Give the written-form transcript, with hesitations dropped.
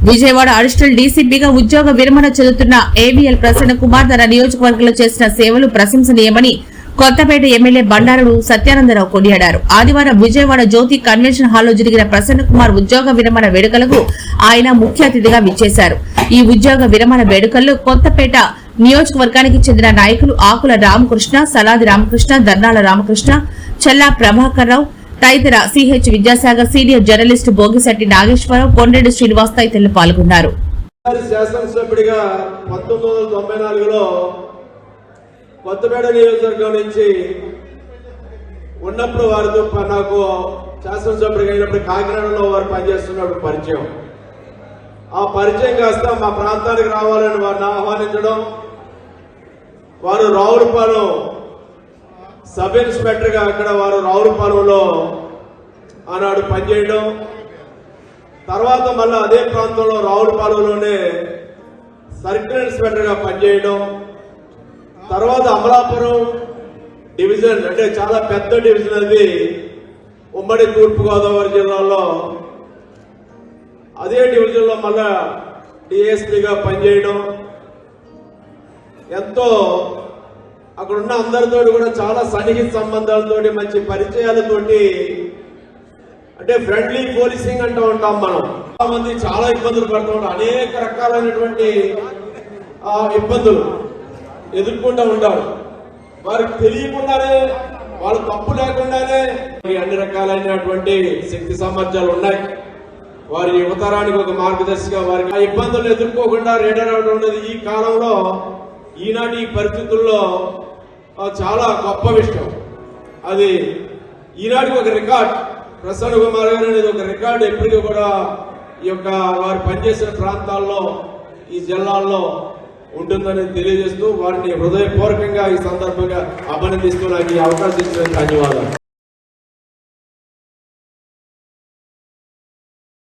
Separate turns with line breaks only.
Vijayawada additional డీసీపీగా ఉద్యోగ విరమణ చెందుతున్న ఏవీఎల్ ప్రసన్న కుమార్ తన నియోజకవర్గంలో చేసిన సేవలు ప్రశంసనీయమని కొత్తపేట ఎమ్మెల్యే బండారు సత్యానందరావు కొనియాడారు. ఆదివారం విజయవాడ జ్యోతి కన్వెన్షన్ హాల్లో జరిగిన ప్రసన్న కుమార్ ఉద్యోగ విరమణ వేడుకలకు ఆయన ముఖ్య అతిథిగా విచ్చేశారు. ఈ ఉద్యోగ విరమణ వేడుకల్లో కొత్తపేట నియోజకవర్గానికి చెందిన నాయకులు ఆకుల రామకృష్ణ, సలాది రామకృష్ణ, దర్నాల రామకృష్ణ, చల్లా ప్రభాకర్ రావు తదితర CH Vidyasagar, senior journalist Bhogisetti Nageswararao, Kondareddy Srinivas తదితరులు పాల్గొన్నారు.
శాసనసభ్యుడిగా 1994లో కొత్తపేట నియోజకవర్గం నుంచి ఉన్నప్పుడు వారితో నాకు శాసనసభ్యుడిగా అయినప్పుడు కాకినాడలో వారు పనిచేస్తున్నప్పుడు పరిచయం. ఆ పరిచయం కాస్త మా ప్రాంతానికి రావాలని వారిని ఆహ్వానించడం, వారు రావులపాలెం సబ్ ఇన్స్పెక్టర్గా అక్కడ వారు రావులపాలెంలో ఆనాడు పనిచేయడం, తర్వాత మళ్ళీ అదే ప్రాంతంలో రావులపాలెంలోనే సర్కిల్ ఇన్స్పెక్టర్గా పనిచేయడం, తర్వాత అమలాపురం డివిజన్ అంటే చాలా పెద్ద డివిజన్ అది ఉమ్మడి తూర్పుగోదావరి జిల్లాలో, అదే డివిజన్లో మళ్ళా డిఎస్పీగా పనిచేయడం, ఎంతో అక్కడున్న అందరితో కూడా చాలా సన్నిహిత సంబంధాలతోటి మంచి పరిచయాలతోటి అంటే ఫ్రెండ్లీ పోలీసింగ్ అంటూ ఉంటాం. మనం చాలా మంది చాలా ఇబ్బందులు పడుతూ ఉంటాం, అనేక రకాలైనటువంటి ఇబ్బందులు ఎదుర్కొంటూ ఉంటారు. వారికి తెలియకుండానే వాళ్ళ తప్పు లేకుండానే అన్ని రకాలైనటువంటి శక్తి సామర్థ్యాలు ఉన్నాయి. వారి యువతరానికి ఒక మార్గదర్శిగా వారికి ఆ ఇబ్బందులు ఎదుర్కోకుండా రీడర్ అవడం అనేది ఈ కాలంలో ఈనాటి పరిస్థితుల్లో చాలా గొప్ప విషయం. అది ఈనాటికి ఒక రికార్డ్. ప్రసన్న కుమార్ గారు అనేది ఒక రికార్డు ఎప్పటికీ కూడా ఈ యొక్క వారు పనిచేసిన ప్రాంతాల్లో ఈ జిల్లాల్లో ఉంటుందని తెలియజేస్తూ వారిని హృదయపూర్వకంగా ఈ సందర్భంగా అభినందిస్తూ నాకు ఈ అవకాశం ఇచ్చిన ధన్యవాదాలు.